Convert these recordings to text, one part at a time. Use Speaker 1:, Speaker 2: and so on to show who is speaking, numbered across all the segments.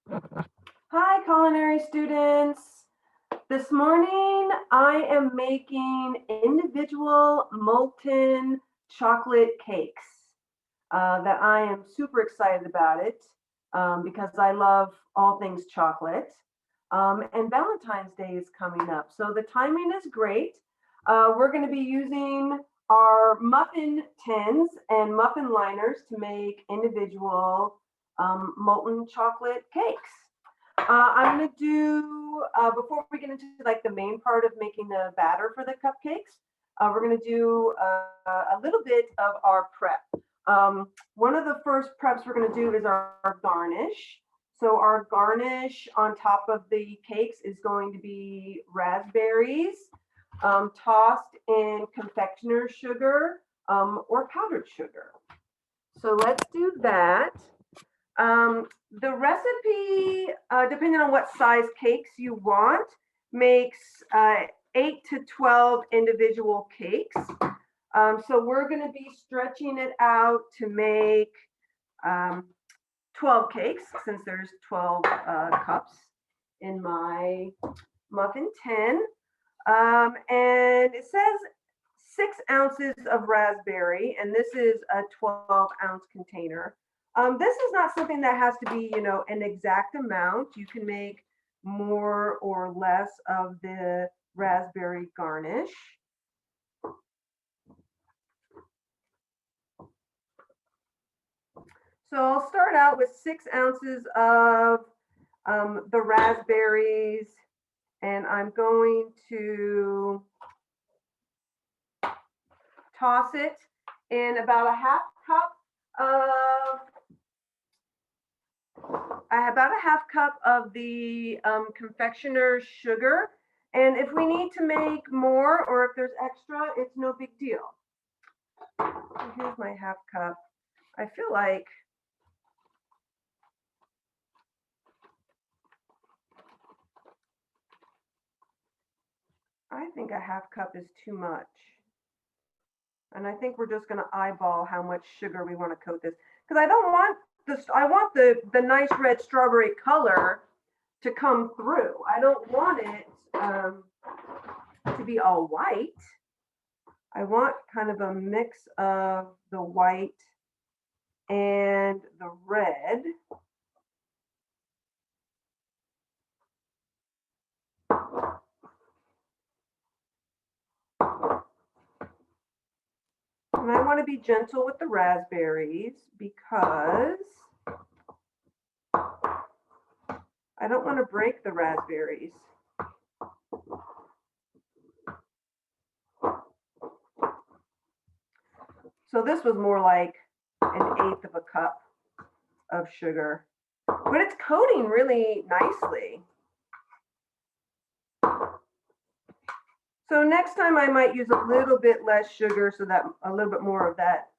Speaker 1: Hi, culinary students. This morning I am making individual molten chocolate cakes that I am super excited about it because I love all things chocolate. And Valentine's Day is coming up, so the timing is great. We're going to be using our muffin tins and muffin liners to make individual molten chocolate cakes. I'm gonna do before we get into like the main part of making the batter for the cupcakes. We're gonna do a little bit of our prep. One of the first preps we're gonna do is our garnish. So our garnish on top of the cakes is going to be raspberries tossed in confectioner's sugar or powdered sugar. So let's do that. The recipe, depending on what size cakes you want, makes 8 to 12 individual cakes. So we're going to be stretching it out to make 12 cakes since there's 12 cups in my muffin tin. And it says 6 ounces of raspberry, and this is a 12-ounce container. This is not something that has to be, an exact amount. You can make more or less of the raspberry garnish. So I'll start out with 6 ounces of the raspberries, and I'm going to toss it in about a half cup of the confectioner's sugar. And if we need to make more or if there's extra, it's no big deal. So here's my half cup. I feel like a half cup is too much. And I think we're just going to eyeball how much sugar we want to coat this. Because I don't want this, I want the nice red strawberry color to come through. I don't want it to be all white. I want kind of a mix of the white and the red. And I want to be gentle with the raspberries because I don't want to break the raspberries. So this was more like an eighth of a cup of sugar, but it's coating really nicely. So next time I might use a little bit less sugar so that a little bit more of that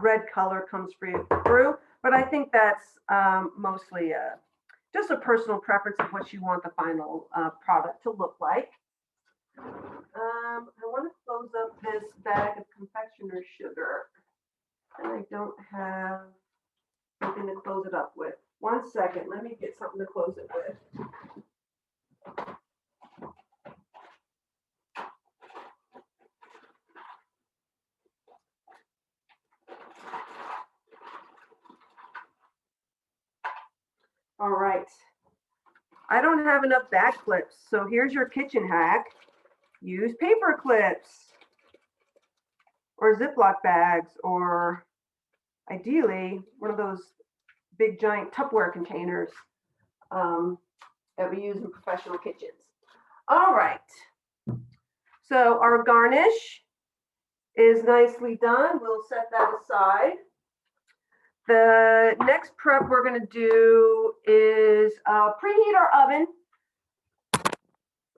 Speaker 1: red color comes through. But I think that's mostly just a personal preference of what you want the final product to look like. I want to close up this bag of confectioner's sugar, and I don't have something to close it up with. 1 second, let me get something to close it with. All right. I don't have enough bag clips, so here's your kitchen hack. Use paper clips or Ziploc bags, or ideally one of those big giant Tupperware containers that we use in professional kitchens. All right. So our garnish is nicely done. We'll set that aside. The next prep we're going to do is preheat our oven.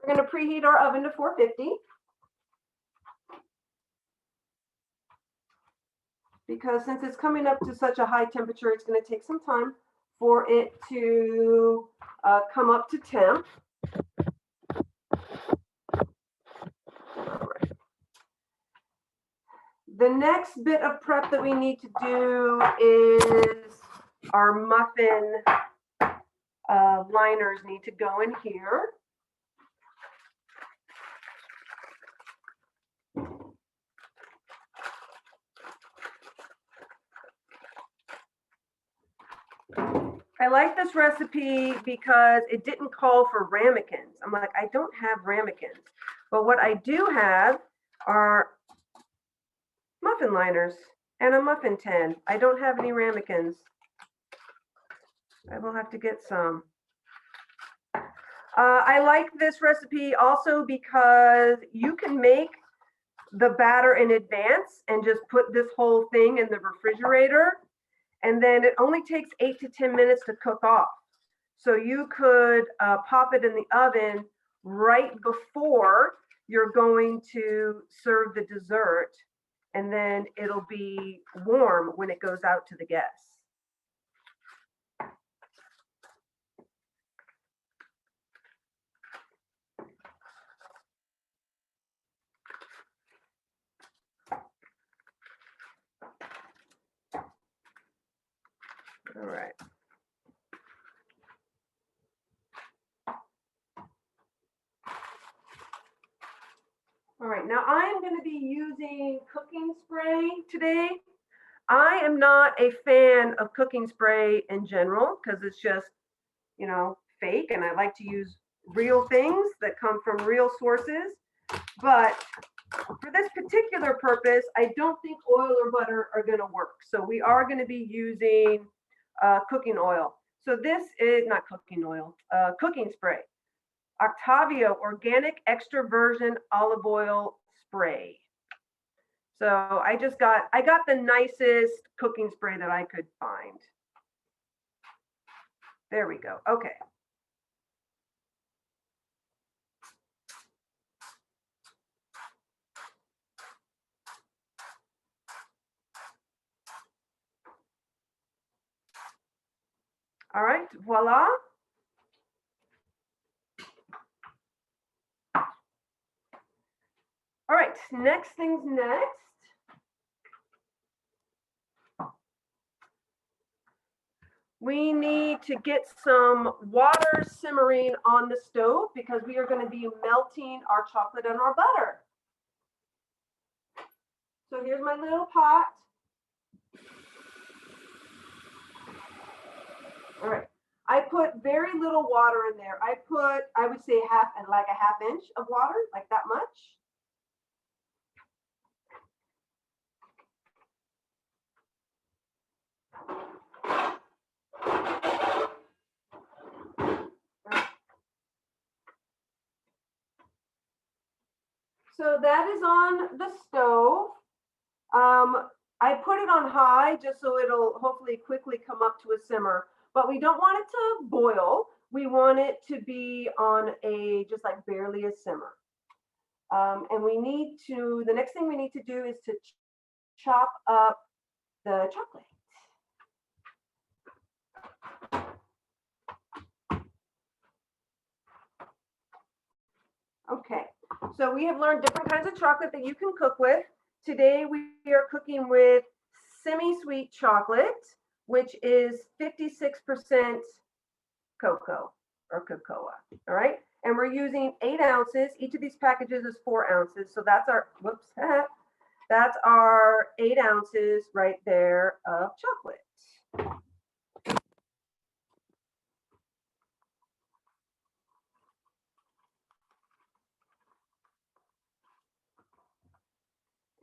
Speaker 1: We're going to preheat our oven to 450 because since it's coming up to such a high temperature, it's going to take some time for it to come up to temp. The next bit of prep that we need to do is our muffin liners need to go in here. I like this recipe because it didn't call for ramekins. I'm like, I don't have ramekins. But what I do have are muffin liners and a muffin tin. I don't have any ramekins. I will have to get some. I like this recipe also because you can make the batter in advance and just put this whole thing in the refrigerator. And then it only takes 8 to 10 minutes to cook off. So you could pop it in the oven right before you're going to serve the dessert. And then it'll be warm when it goes out to the guests. All right. All right, now I am going to be using cooking spray today. I am not a fan of cooking spray in general because it's just, you know, fake, and I like to use real things that come from real sources. But for this particular purpose, I don't think oil or butter are going to work. So we are going to be using cooking oil. So this is not cooking oil, cooking spray. Octavia Organic Extra Virgin Olive Oil Spray. So I got the nicest cooking spray that I could find. There we go. Okay. All right, voila. All right, next thing's next. We need to get some water simmering on the stove because we are going to be melting our chocolate and our butter. So here's my little pot. All right. I put very little water in there. I would say like a half inch of water, like that much. So that is on the stove. I put it on high just so it'll hopefully quickly come up to a simmer, but we don't want it to boil. We want it to be on just like barely a simmer. And the next thing we need to do is to chop up the chocolate. Okay, so we have learned different kinds of chocolate that you can cook with. Today we are cooking with semi-sweet chocolate, which is 56% cocoa or cocoa. All right, and we're using 8 ounces. Each of these packages is 4 ounces, so that's our that's our 8 ounces right there of chocolate.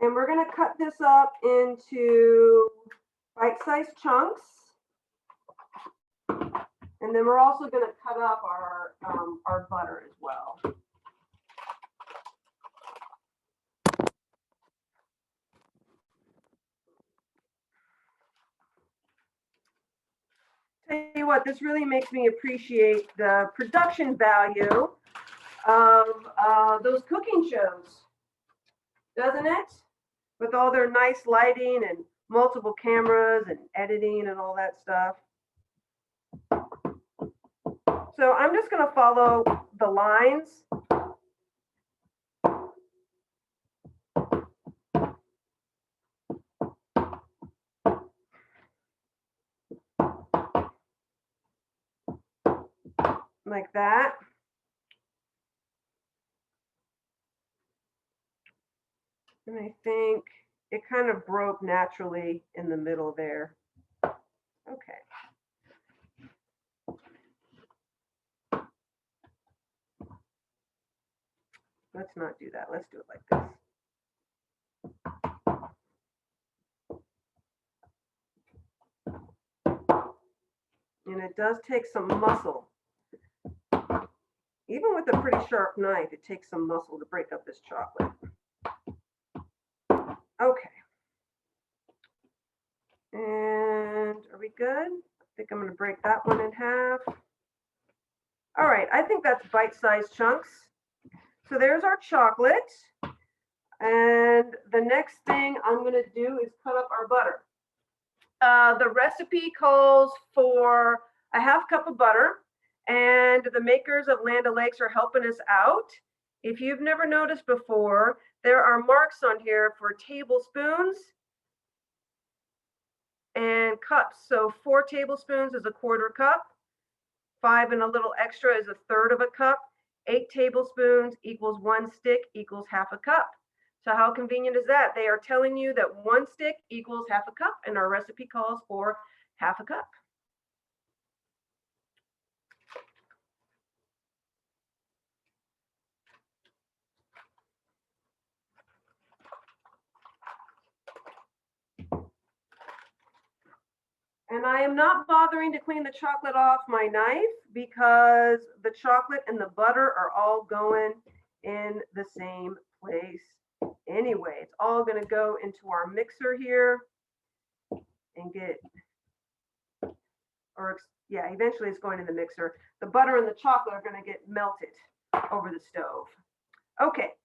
Speaker 1: And we're going to cut this up into bite-sized chunks. And then we're also going to cut up our butter as well. Tell you what, this really makes me appreciate the production value of those cooking shows, doesn't it? With all their nice lighting and multiple cameras and editing and all that stuff. So I'm just going to follow the lines. like that. And I think it kind of broke naturally in the middle there. Okay. Let's not do that. Let's do it like this. And it does take some muscle. Even with a pretty sharp knife, it takes some muscle to break up this chocolate. Okay. And are we good? I think I'm going to break that one in half. All right, I think that's bite-sized chunks. So there's our chocolate. And the next thing I'm going to do is cut up our butter. The recipe calls for a half cup of butter, and the makers of Land O'Lakes are helping us out. If you've never noticed before, there are marks on here for tablespoons and cups. So 4 tablespoons is a quarter cup, 5 and a little extra is a third of a cup, 8 tablespoons equals 1 stick equals half a cup. So how convenient is that? They are telling you that 1 stick equals half a cup, and our recipe calls for half a cup. And I am not bothering to clean the chocolate off my knife because the chocolate and the butter are all going in the same place anyway. It's all going to go into our mixer here and eventually it's going in the mixer. The butter and the chocolate are going to get melted over the stove. Okay,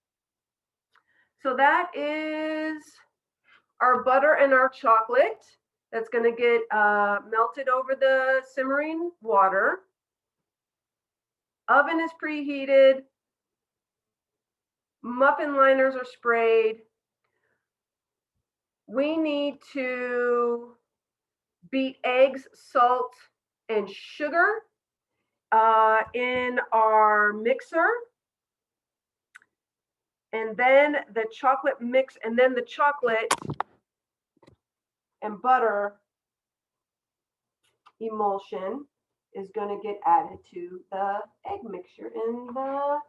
Speaker 1: so that is our butter and our chocolate. That's going to get melted over the simmering water. Oven is preheated. Muffin liners are sprayed. We need to beat eggs, salt, and sugar in our mixer. And then the chocolate mix, and then the chocolate and butter emulsion is going to get added to the egg mixture in the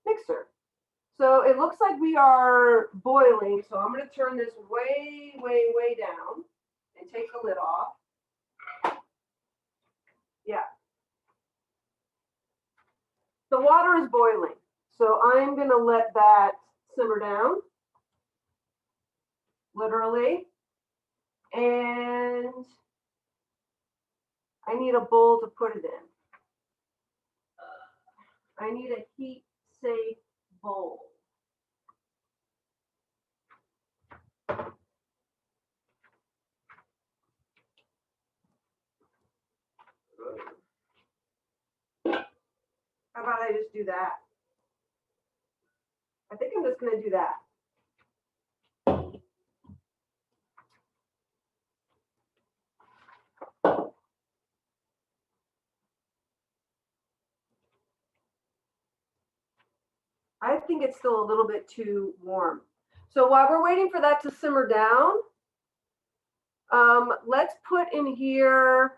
Speaker 1: mixer. So it looks like we are boiling. So I'm going to turn this way, way, way down and take the lid off. Yeah. The water is boiling. So I'm going to let that simmer down, literally. And I need a bowl to put it in. I need a heat-safe bowl. How about I just do that? I think I'm just going to do that. I think it's still a little bit too warm. So while we're waiting for that to simmer down, let's put in here,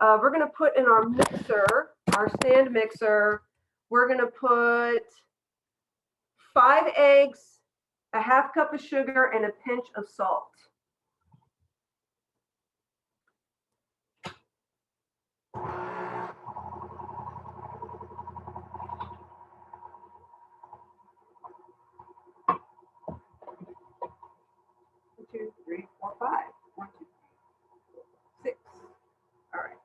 Speaker 1: we're going to put in our mixer, our stand mixer, we're going to put 5 eggs, a half cup of sugar, and a pinch of salt. One, 2, 3, 4, 5. 1, 2, 3, 4, 6. All right.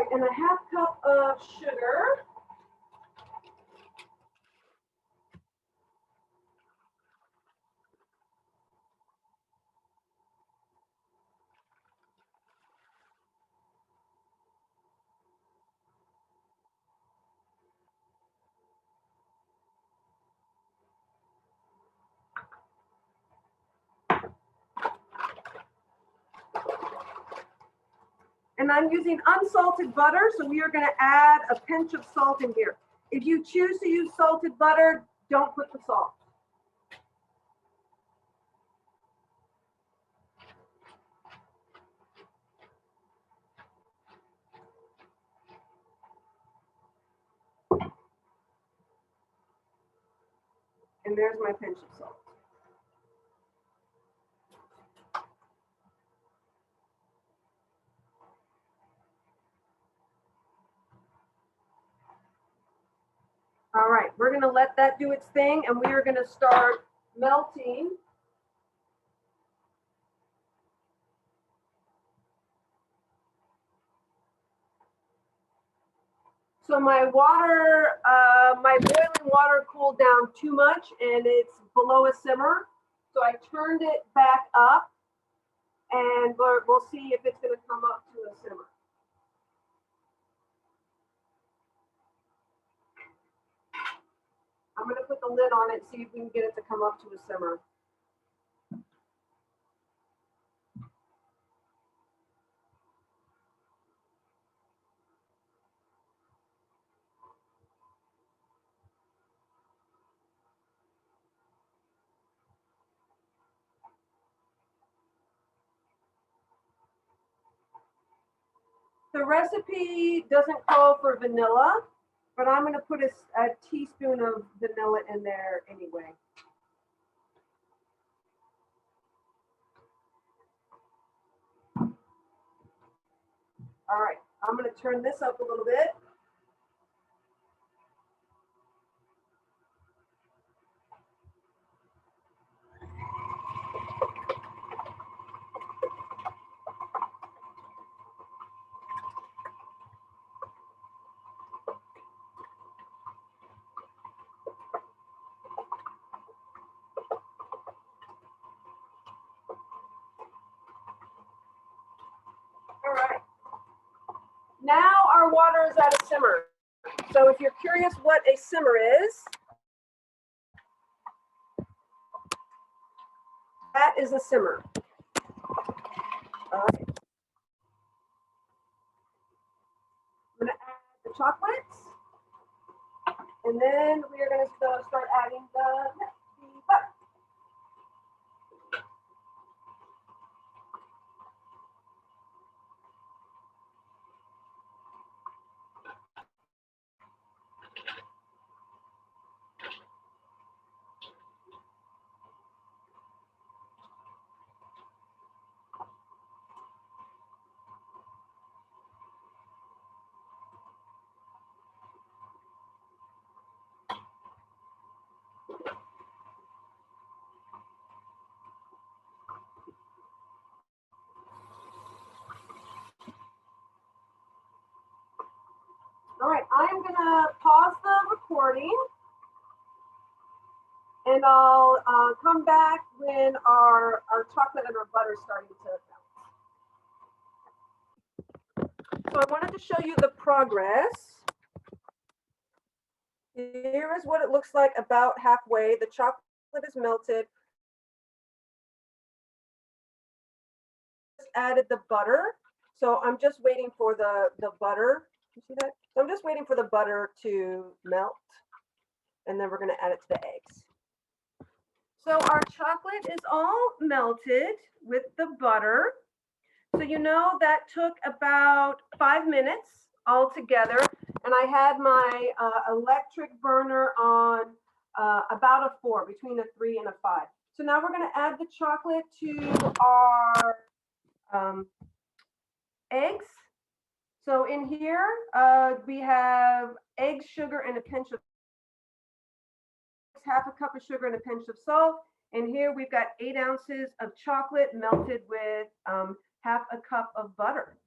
Speaker 1: right, and a half cup of sugar. And I'm using unsalted butter, so we are going to add a pinch of salt in here. If you choose to use salted butter, don't put the salt. And there's my pinch of salt. All right, we're going to let that do its thing, and we are going to start melting. So my water, my boiling water cooled down too much, and it's below a simmer. So I turned it back up, and we'll see if it's going to come up to a simmer. I'm going to put the lid on it, see if we can get it to come up to a simmer. The recipe doesn't call for vanilla, but I'm going to put a teaspoon of vanilla in there anyway. All right, I'm going to turn this up a little bit. All right. Now our water is at a simmer. So if you're curious what a simmer is, that is a simmer. All right. I'm going to add the chocolates, and then we are going to start adding the butter. All right, I'm going to pause the recording, and I'll come back when our chocolate and our butter is starting to melt. So I wanted to show you the progress. Here is what it looks like about halfway. The chocolate is melted. Just added the butter. So I'm just waiting for the butter. You see that? So I'm just waiting for the butter to melt, and then we're going to add it to the eggs. So our chocolate is all melted with the butter. So you know that took about 5 minutes altogether, and I had my electric burner on about a 4, between a 3 and a 5. So now we're going to add the chocolate to our eggs. So in here we have eggs, sugar, and a pinch of half a cup of sugar and a pinch of salt. And here we've got 8 ounces of chocolate melted with half a cup of butter.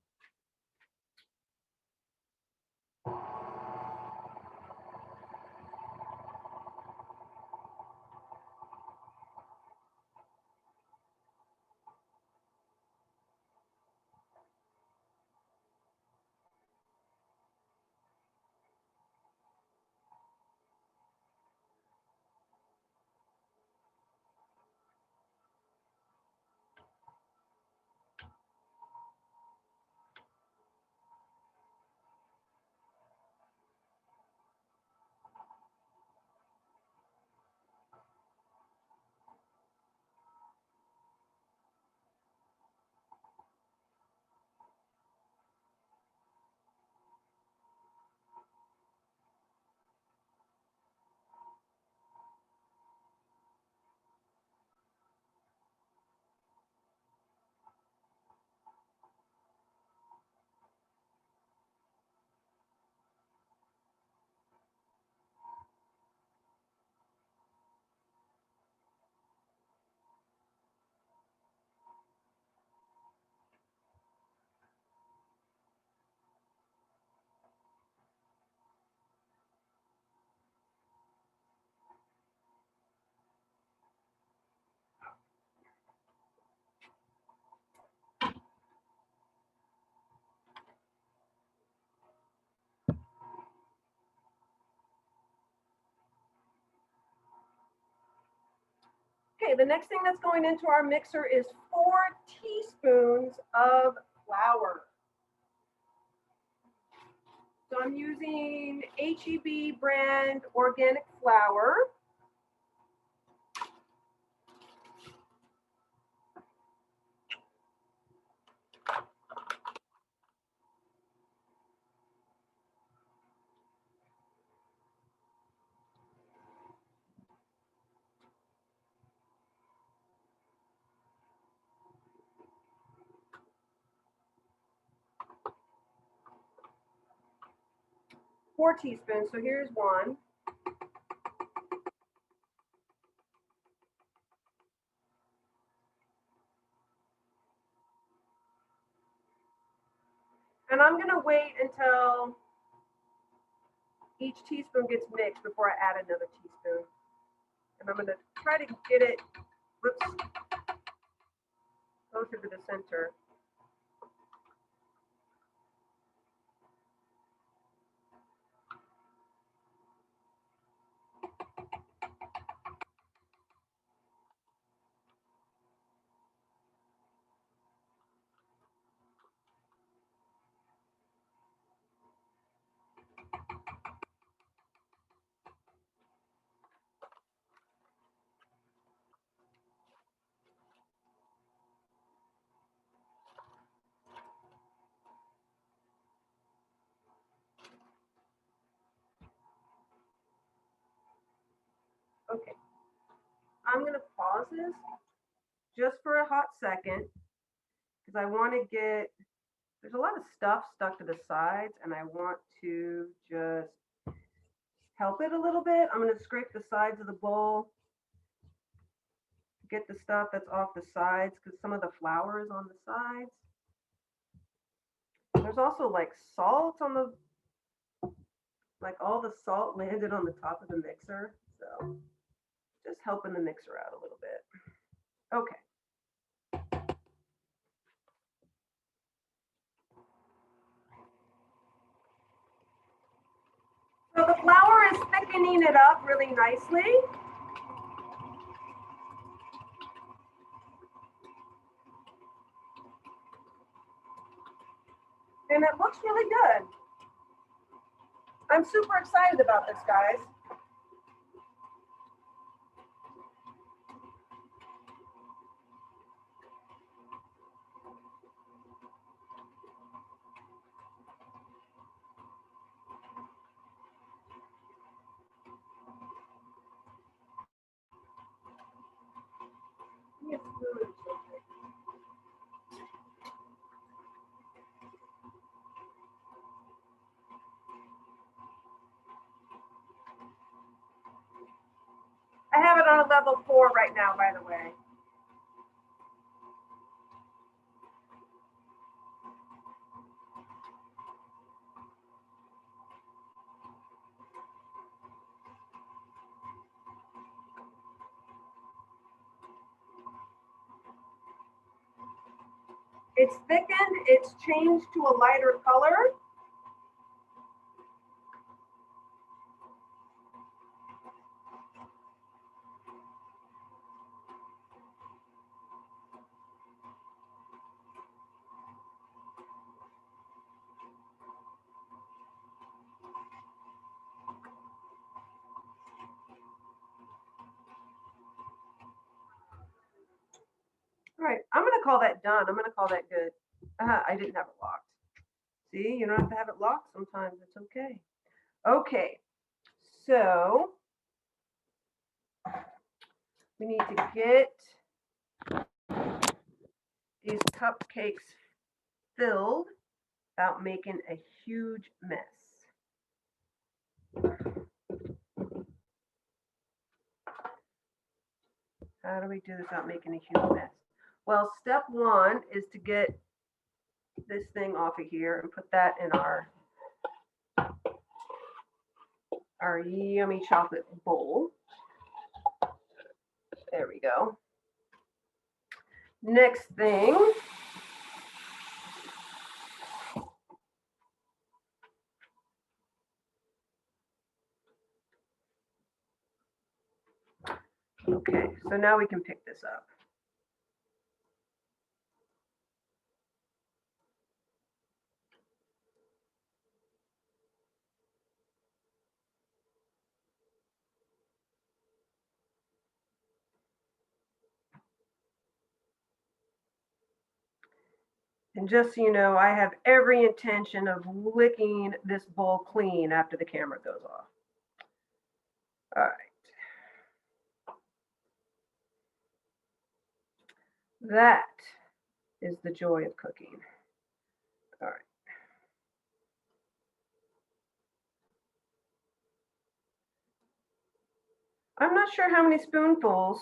Speaker 1: Okay, the next thing that's going into our mixer is 4 teaspoons of flour. So I'm using HEB brand organic flour. Four teaspoons, so here's one. And I'm gonna wait until each teaspoon gets mixed before I add another teaspoon. And I'm gonna try to get it, whoops, closer to the center. Okay, I'm gonna pause this just for a hot second because I want to get, there's a lot of stuff stuck to the sides and I want to just help it a little bit. I'm gonna scrape the sides of the bowl, get the stuff that's off the sides because some of the flour is on the sides. There's also like salt on the, like all the salt landed on the top of the mixer. So just helping the mixer out a little bit. Okay. So the flour is thickening it up really nicely. And it looks really good. I'm super excited about this, guys. I have it on a level 4 right now, by the way. It's thickened, it's changed to a lighter color. All right, I'm gonna call that done. I'm gonna call that good. I didn't have it locked. See, you don't have to have it locked sometimes, it's okay. Okay, so we need to get these cupcakes filled without making a huge mess. How do we do this without making a huge mess? Well, step one is to get this thing off of here and put that in our yummy chocolate bowl. There we go. Next thing, Okay, so now we can pick this up. And just so you know, I have every intention of licking this bowl clean after the camera goes off. All right. That is the joy of cooking. All right. I'm not sure how many spoonfuls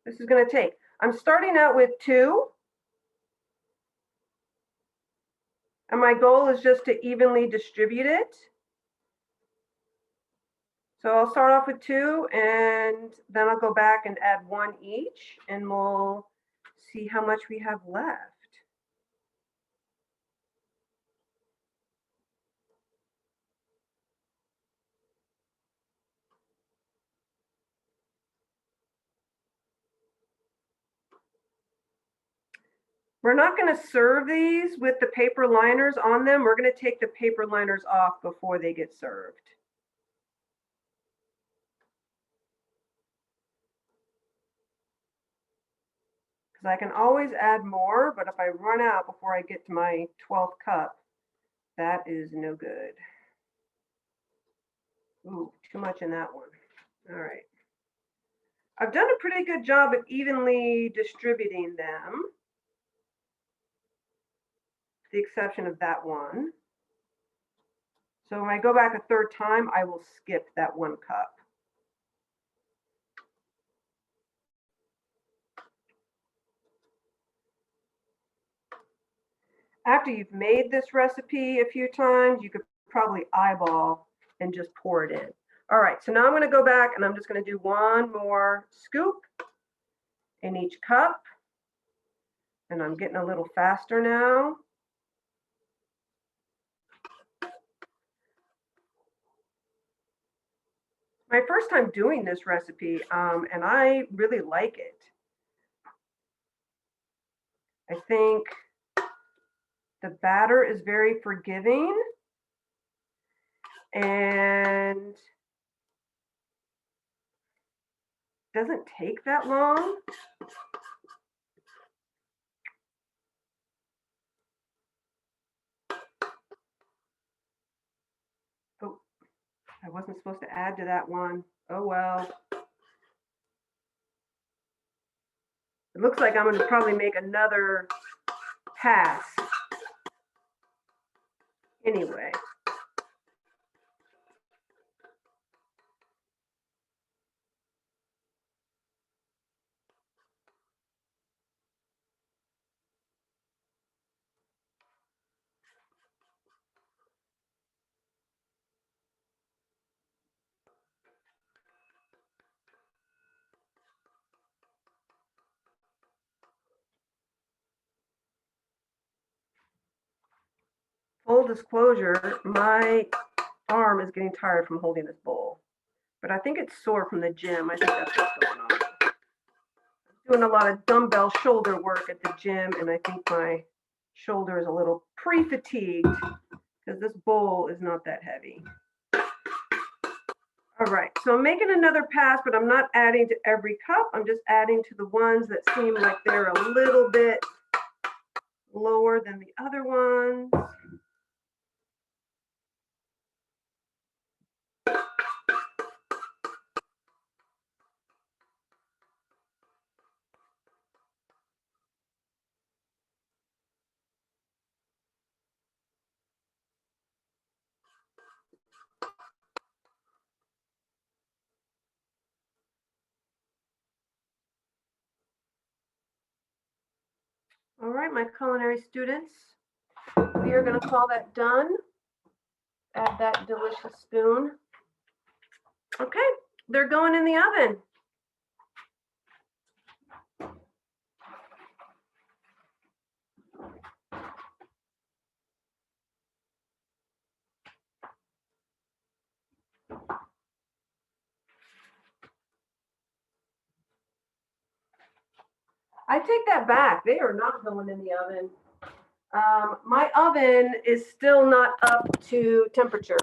Speaker 1: this is going to take. I'm starting out with 2. And my goal is just to evenly distribute it. So I'll start off with 2 and then I'll go back and add 1 each and we'll see how much we have left. We're not going to serve these with the paper liners on them. We're going to take the paper liners off before they get served. Because I can always add more, but if I run out before I get to my 12th cup, that is no good. Ooh, too much in that one. All right. I've done a pretty good job of evenly distributing them, with the exception of that one. So when I go back a 3rd time, I will skip that 1 cup. After you've made this recipe a few times, you could probably eyeball and just pour it in. All right, so now I'm going to go back and I'm just going to do 1 more scoop in each cup. And I'm getting a little faster now. My first time doing this recipe, and I really like it. I think the batter is very forgiving and doesn't take that long. Oh, I wasn't supposed to add to that one. Oh well. It looks like I'm going to probably make another pass. Anyway. Full disclosure, my arm is getting tired from holding this bowl. But I think it's sore from the gym. I think that's what's going on. I'm doing a lot of dumbbell shoulder work at the gym, and I think my shoulder is a little pre-fatigued because this bowl is not that heavy. All right, so I'm making another pass, but I'm not adding to every cup. I'm just adding to the ones that seem like they're a little bit lower than the other ones. All right, my culinary students, we are going to call that done. Add that delicious spoon. Okay, they're going in the oven. I take that back. They are not going in the oven. My oven is still not up to temperature.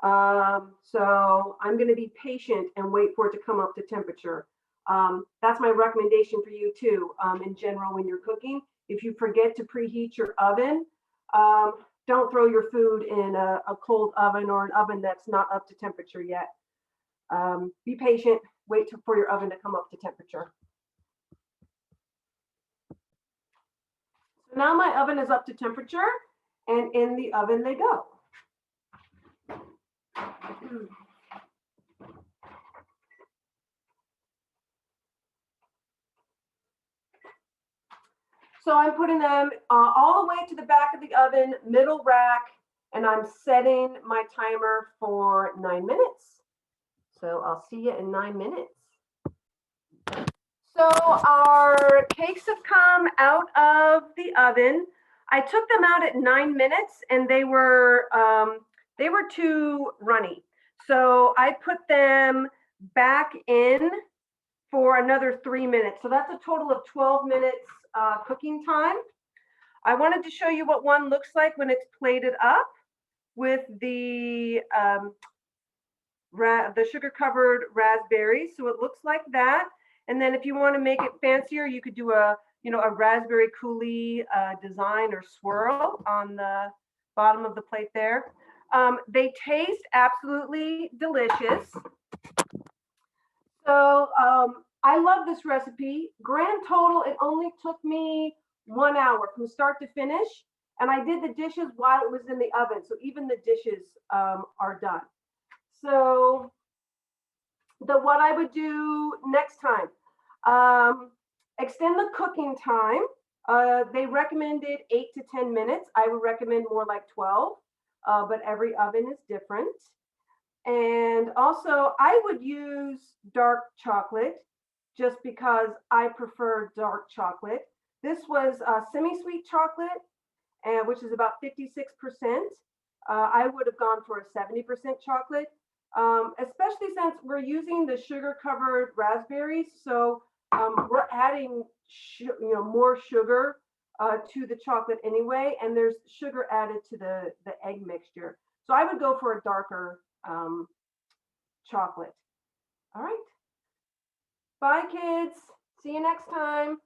Speaker 1: So I'm going to be patient and wait for it to come up to temperature. That's my recommendation for you too. In general, when you're cooking, if you forget to preheat your oven, don't throw your food in a cold oven or an oven that's not up to temperature yet. Be patient, wait for your oven to come up to temperature. So now my oven is up to temperature, and in the oven they go. So I'm putting them all the way to the back of the oven, middle rack, and I'm setting my timer for 9 minutes. So I'll see you in 9 minutes. So our cakes have come out of the oven. I took them out at 9 minutes and they were too runny. So I put them back in for another 3 minutes. So that's a total of 12 minutes cooking time. I wanted to show you what one looks like when it's plated up with the sugar-covered raspberries. So it looks like that. And then if you want to make it fancier, you could do a raspberry coulis design or swirl on the bottom of the plate there. They taste absolutely delicious. So I love this recipe. Grand total, it only took me 1 hour from start to finish. And I did the dishes while it was in the oven. So even the dishes are done. So what I would do next time, extend the cooking time. They recommended 8 to 10 minutes. I would recommend more like 12, but every oven is different. And also I would use dark chocolate just because I prefer dark chocolate. This was semi-sweet chocolate, which is about 56%. I would have gone for a 70% chocolate, especially since we're using the sugar-covered raspberries. So we're adding more sugar to the chocolate anyway, and there's sugar added to the egg mixture. So I would go for a darker chocolate. All right. Bye, kids. See you next time.